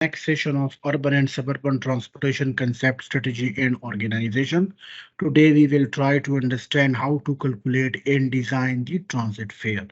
next session of urban and suburban transportation concept, strategy, and organization. Today, we will try to understand how to calculate and design the transit fare.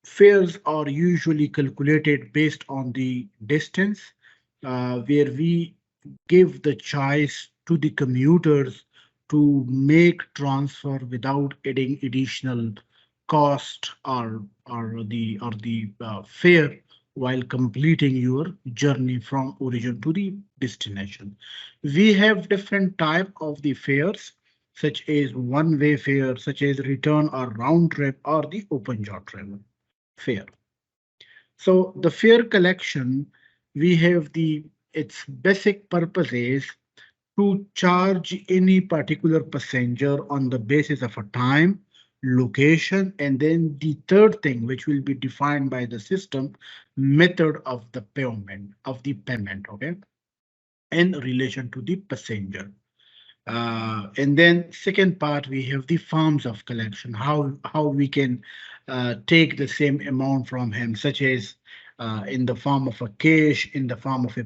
Fares are usually calculated based on the distance, where we give the choice to the commuters to make transfer without adding additional cost or the fare while completing your journey from origin to the destination. We have different type of the fares, such as one-way fare, such as return or round trip, or the open jaw travel fare. So the fare collection, we have the its basic purpose is to charge any particular passenger on the basis of a time, location, and then the third thing, which will be defined by the system, method of the payment, okay, in relation to the passenger. And then second part, we have the forms of collection, how we can take the same amount from him, such as in the form of a cash, in the form of a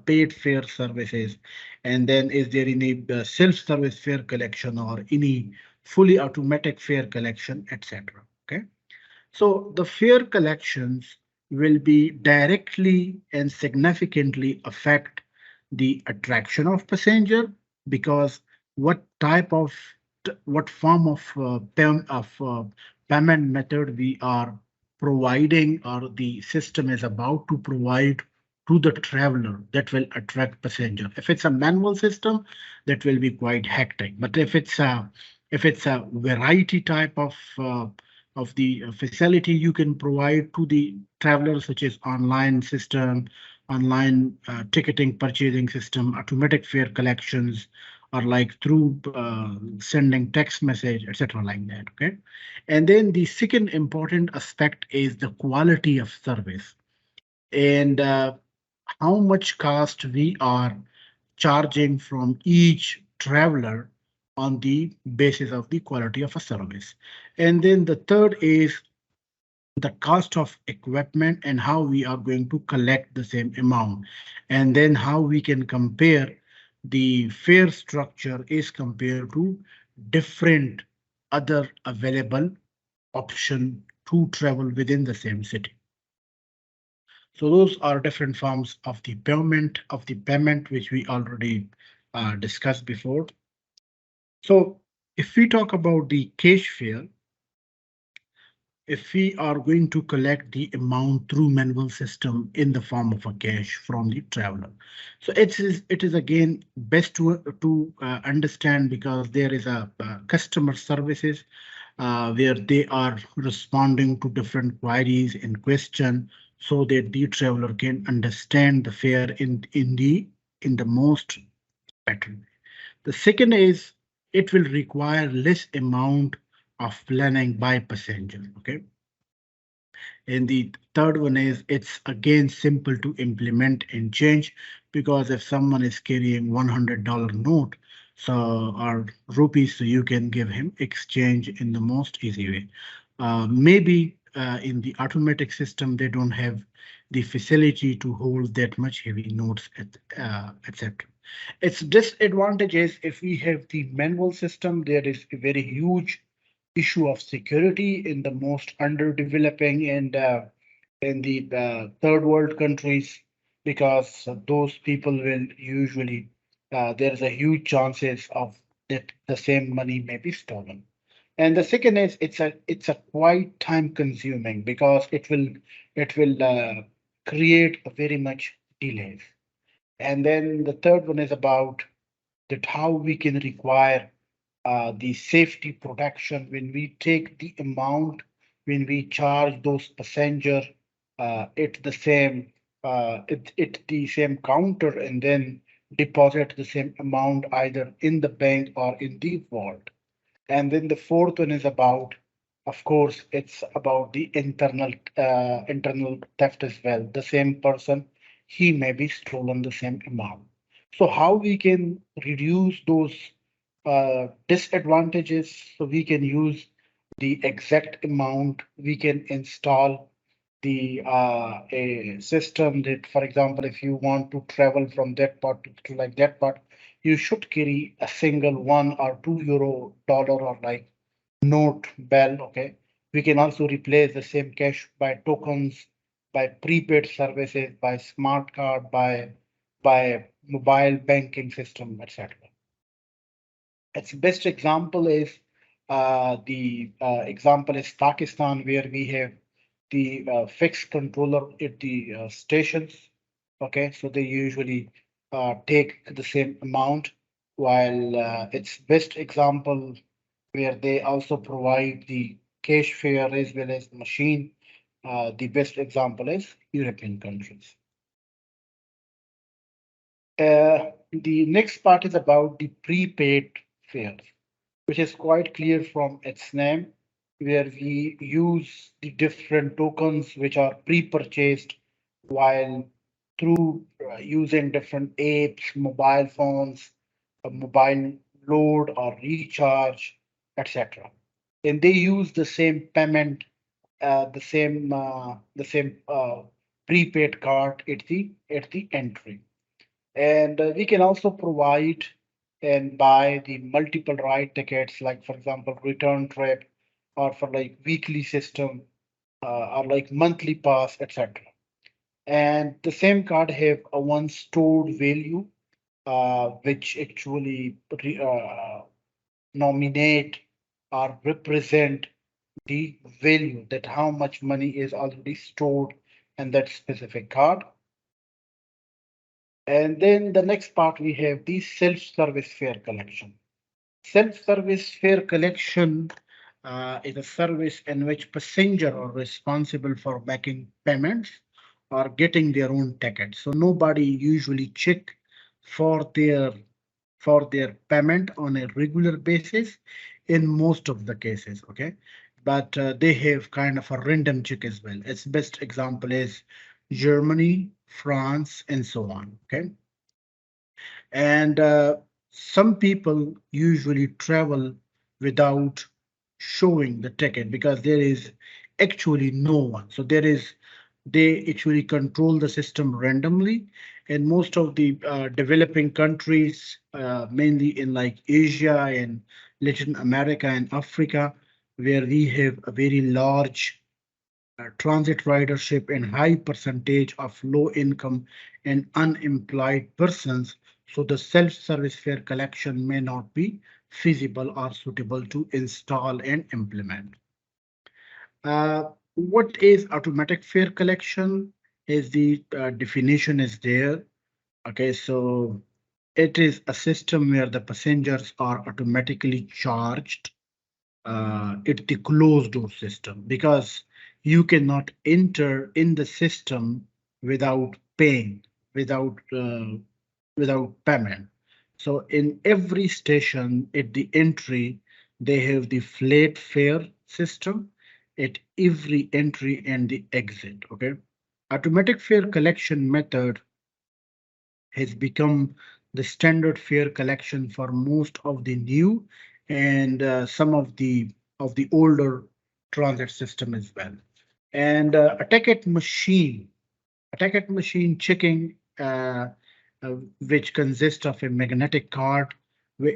paid fare services, and then is there any self-service fare collection or any fully automatic fare collection, etc. Okay, so the fare collections will be directly and significantly affect the attraction of passenger because what type of what form of payment method we are providing or the system is about to provide to the traveler that will attract passenger. If it's a manual system, that will be quite hectic. But if it's a variety type of the facility you can provide to the travelers, such as online system, online ticketing purchasing system, automatic fare collections, or like through sending text message, etc. like that. Okay. And then the second important aspect is the quality of service and how much cost we are charging from each traveler on the basis of the quality of a service. And then the third is the cost of equipment and how we are going to collect the same amount. And then how we can compare the fare structure is compared to different other available option to travel within the same city. So those are different forms of the payment which we already discussed before. So if we talk about the cash fare, if we are going to collect the amount through manual system in the form of a cash from the traveler. So it is again best to understand because there is a customer services where they are responding to different queries and question so that the traveler can understand the fare in the most better way. The second is it will require less amount of planning by passenger. Okay. And the third one is it's again simple to implement and change because if someone is carrying $100 note, so or rupees, so you can give him exchange in the most easy way. Maybe in the automatic system, they don't have the facility to hold that much heavy notes, etc. Its disadvantage is if we have the manual system, there is a very huge issue of security in the most underdeveloping and in the third world countries because those people will usually there's a huge chances of that the same money may be stolen. And the second is it's a quite time consuming because it will create a very much delays. And then the third one is about that how we can require the safety protection when we take the amount, when we charge those passenger at the same it the same counter and then deposit the same amount either in the bank or in the vault. And then the fourth one is about, of course, it's about the internal theft as well. The same person, he may be stolen the same amount. So how we can reduce those disadvantages? So we can use the exact amount. We can install a system that, for example, if you want to travel from that part to like that part, you should carry a single €1 or $2 or like note bell. Okay, we can also replace the same cash by tokens, by prepaid services, by smart card, by mobile banking system, etc. Its best example is the example is Pakistan, where we have the fixed controller at the stations. Okay, so they usually take the same amount, while its best example where they also provide the cash fare as well as machine. The best example is European countries. The next part is about the prepaid fares, which is quite clear from its name, where we use the different tokens which are pre-purchased while through using different apps, mobile phones, a mobile load or recharge, etc. And they use the same payment, the same prepaid card at the entry. And we can also provide and buy the multiple ride tickets, like for example, return trip, or for like weekly system, or like monthly pass, etc. And the same card have a one stored value, which actually nominate or represent the value that how much money is already stored in that specific card. And then the next part we have the self-service fare collection. Self-service fare collection is a service in which passengers are responsible for making payments or getting their own tickets. So nobody usually check for their for their payment on a regular basis in most of the cases. Okay, but they have kind of a random check as well. Its best example is Germany, France, and so on. Okay. And some people usually travel without showing the ticket because there is actually no one. So they actually control the system randomly. And most of the developing countries, mainly in like Asia and Latin America and Africa, where we have a very large transit ridership and high percentage of low income and unemployed persons, so the self-service fare collection may not be feasible or suitable to install and implement. What is automatic fare collection? Is the definition is there. Okay, so it is a system where the passengers are automatically charged. It's the closed door system because you cannot enter in the system without paying, without without payment. So in every station at the entry, they have the flat fare system at every entry and the exit. Okay, automatic fare collection method has become the standard fare collection for most of the new and some of the older transit system as well. And a ticket machine checking, which consists of a magnetic card,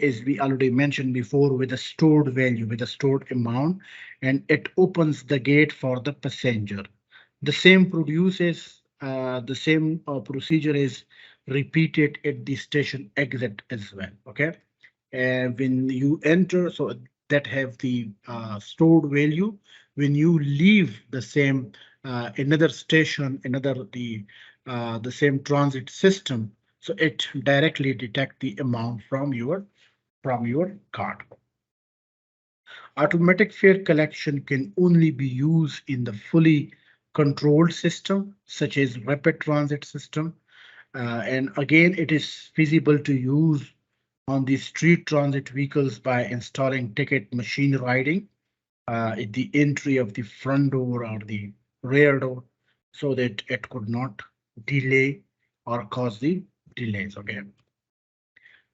as we already mentioned before, with a stored value, with a stored amount, and it opens the gate for the passenger. The same procedure is repeated at the station exit as well. Okay, when you enter, so that have the stored value. When you leave the same another station, the same transit system, so it directly detect the amount from your card. Automatic fare collection can only be used in the fully controlled system, such as rapid transit system. And again, it is feasible to use on the street transit vehicles by installing ticket machine riding at the entry of the front door or the rear door so that it could not delay or cause the delays. Okay.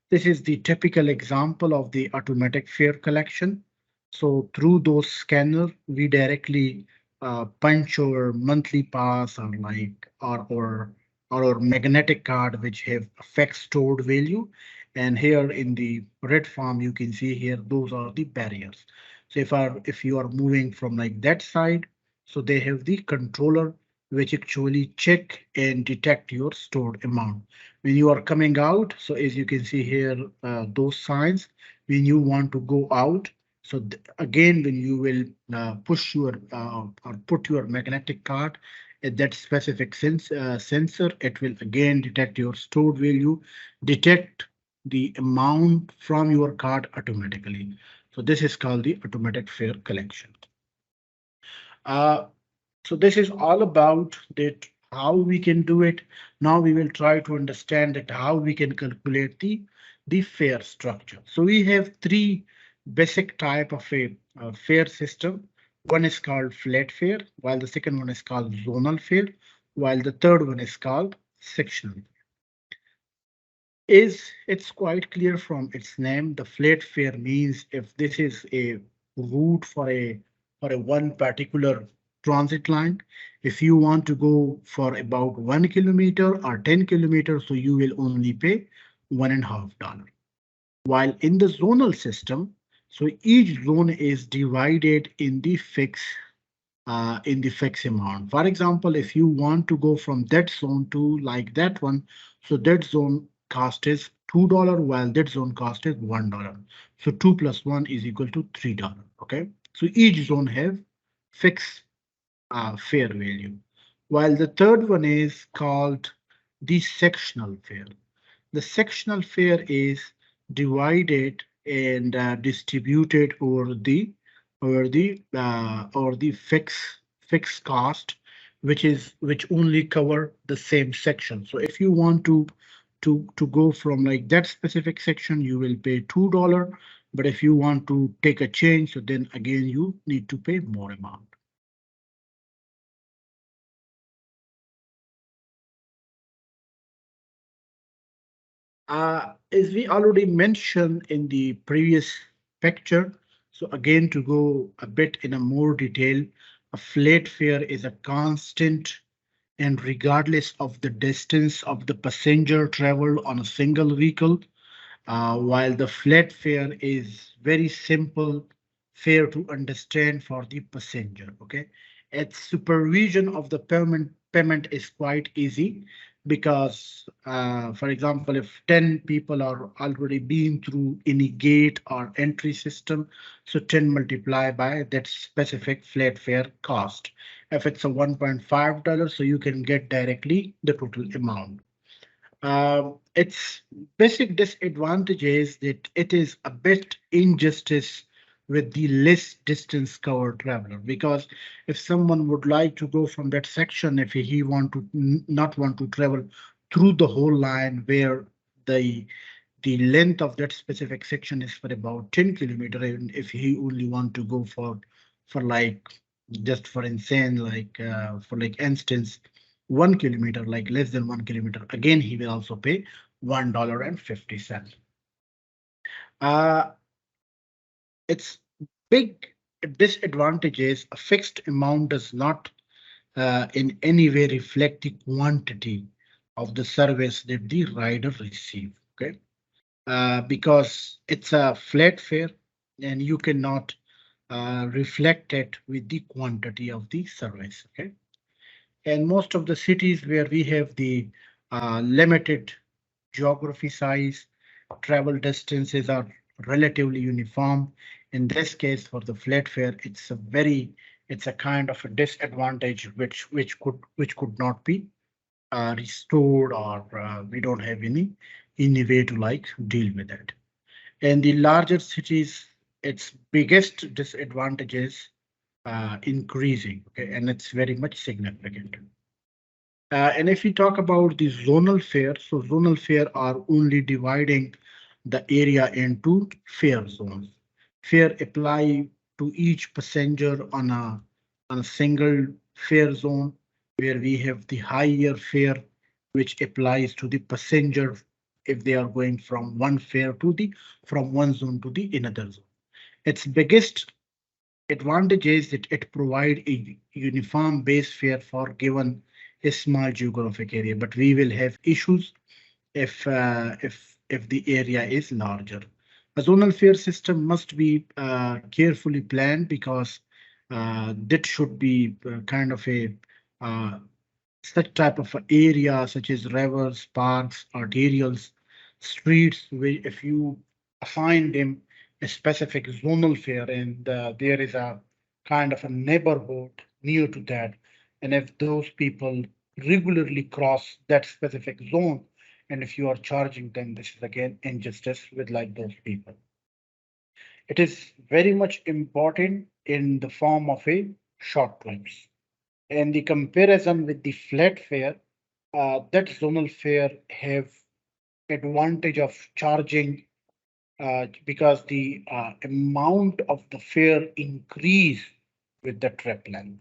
This is the typical example of the automatic fare collection. So through those scanner, we directly punch or monthly pass or like or magnetic card which have a fixed stored value. And here in the red farm you can see here those are the barriers. So if you are moving from like that side, so they have the controller which actually check and detect your stored amount. When you are coming out, so as you can see here, those signs, when you want to go out, so again, when you will push your or put your magnetic card at that specific sensor, it will again detect your stored value, detect the amount from your card automatically. So this is called the automatic fare collection. Uh, so this is all about that how we can do it. Now we will try to understand that how we can calculate the fare structure. So we have three basic type of a fare system. One is called flat fare, while the second one is called zonal fare, while the third one is called sectional. Is it's quite clear from its name. The flat fare means if this is a route for a one particular transit line, if you want to go for about 1 kilometer or 10 kilometers, so you will only pay $1.50. While in the zonal system, so each zone is divided in the fixed amount. For example, if you want to go from that zone to like that one, so that zone cost is $2, while that zone cost is $1. So 2 plus 1 is equal to $3. Okay, so each zone have fixed fare value, while the third one is called the sectional fare. The sectional fare is divided and distributed over the fixed cost, which only cover the same section. So if you want to go from like that specific section, you will pay $2. But if you want to take a change, so then again you need to pay more amount. As we already mentioned in the previous picture, so again to go a bit in a more detail, a flat fare is a constant and regardless of the distance of the passenger traveled on a single vehicle, while the flat fare is very simple fare to understand for the passenger. Okay, its supervision of the payment is quite easy because, for example, if 10 people are already been through any gate or entry system, so 10 multiplied by that specific flat fare cost. If it's a $1.5, so you can get directly the total amount. Its basic disadvantage is that it is a bit injustice with the less distance covered traveler, because if someone would like to go from that section, if he want to not want to travel through the whole line where the the length of that specific section is for about 10 kilometer, and if he only want to go for like just for insane like for like instance 1 kilometer, like less than 1 kilometer, again he will also pay $1.50. uh its big disadvantage is a fixed amount does not in any way reflect the quantity of the service that the rider receive. Okay, because it's a flat fare and you cannot reflect it with the quantity of the service. Okay, and most of the cities where we have the limited geography size, travel distances are relatively uniform. In this case, for the flat fare, it's a kind of a disadvantage which could not be restored, or we don't have any way to like deal with it. And the larger cities, its biggest disadvantage is increasing, okay, and it's very much significant. And if we talk about the zonal fare, so zonal fare are only dividing the area into fare zones. Fare apply to each passenger on a single fare zone, where we have the higher fare, which applies to the passenger if they are going from one fare to the from one zone to the another zone. Its biggest Advantage is that it provides a uniform base fare for given a small geographic area, but we will have issues if the area is larger. A zonal fare system must be carefully planned because that should be kind of a uh, such type of area such as rivers, parks, arterials, streets, where if you assign them a specific zonal fare and there is a kind of a neighborhood near to that, and if those people regularly cross that specific zone, and if you are charging them, this is again injustice with like those people. It is very much important in the form of a short trips. And the comparison with the flat fare, that zonal fare have advantage of charging because the amount of the fare increase with the trip length.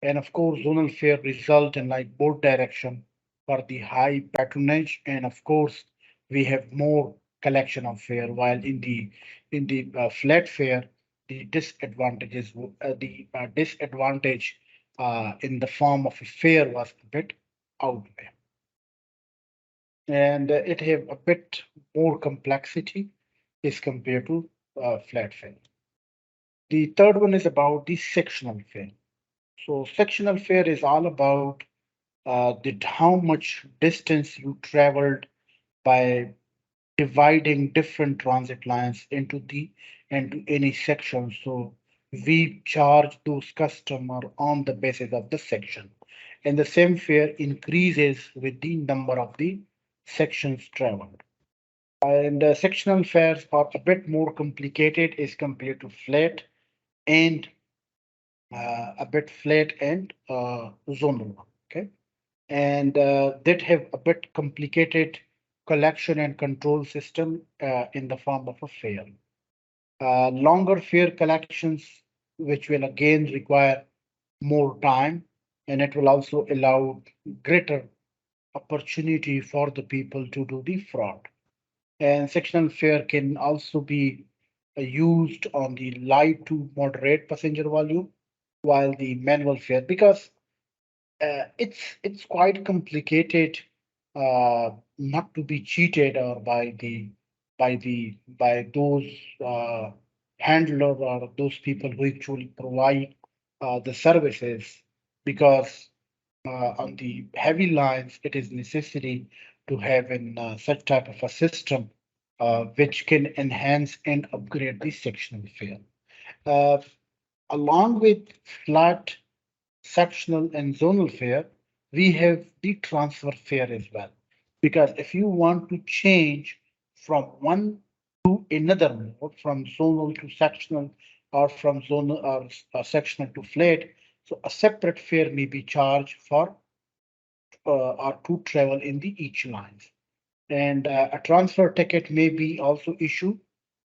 And of course, zonal fare result in like both direction for the high patronage, and of course, we have more collection of fare. While in the flat fare, the disadvantages the disadvantage in the form of a fare was a bit outweigh, and it have a bit more complexity as compared to flat fare. The third one is about the sectional fare. So sectional fare is all about that how much distance you traveled by dividing different transit lines into any section. So we charge those customer on the basis of the section, and the same fare increases with the number of the sections traveled. And sectional fares are a bit more complicated as compared to flat and a bit flat and zonal. Okay, and that have a bit complicated collection and control system in the form of a fare. Longer fare collections, which will again require more time, and it will also allow greater opportunity for the people to do the fraud. And sectional fare can also be used on the light to moderate passenger volume, while the manual fare, because it's quite complicated not to be cheated or by those uh, handler or those people who actually provide the services, because on the heavy lines it is necessary to have in such type of a system which can enhance and upgrade the sectional fare. Uh, Along with flat sectional and zonal fare, we have the transfer fare as well. Because if you want to change from one to another mode, from zonal to sectional, or from zonal or sectional to flat, so a separate fare may be charged for or to travel in the each lines. And a transfer ticket may be also issued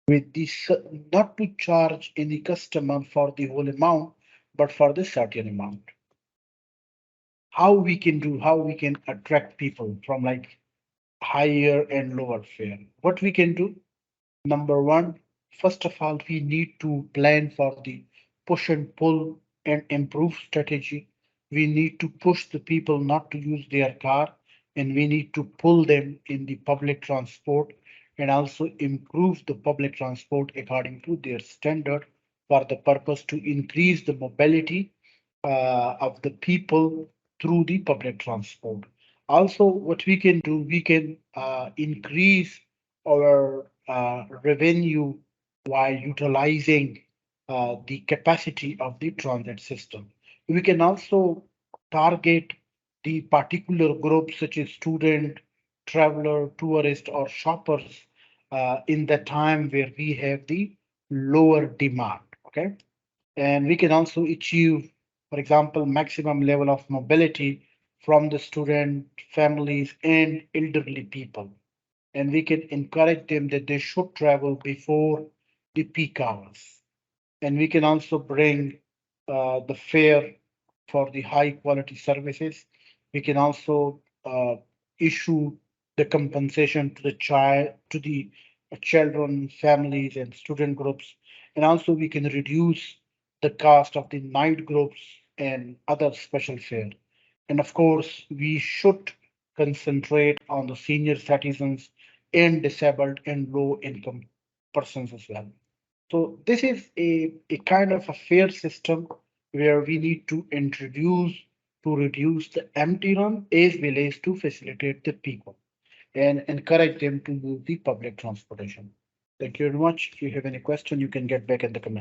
with this not to charge any customer for the whole amount, but for the certain amount. How we can attract people from like higher and lower fare. What we can do, number one, first of all, we need to plan for the push and pull and improve strategy. We need to push the people not to use their car, and we need to pull them in the public transport, and also improve the public transport according to their standard for the purpose to increase the mobility of the people through the public transport. Also, what we can do, we can increase our revenue while utilizing the capacity of the transit system. We can also target the particular groups such as student, traveler, tourist, or shoppers in the time where we have the lower demand. Okay, and we can also achieve, for example, maximum level of mobility from the student, families, and elderly people. And we can encourage them that they should travel before the peak hours. And we can also bring the fare for the high quality services. We can also issue the compensation to the child, to the children, families, and student groups. And also we can reduce the cost of the night groups and other special fare. And of course, we should concentrate on the senior citizens and disabled and low income persons as well. So this is a kind of a fair system where we need to introduce to reduce the empty run as well as to facilitate the people and encourage them to use the public transportation. Thank you very much. If you have any question, you can get back in the comment.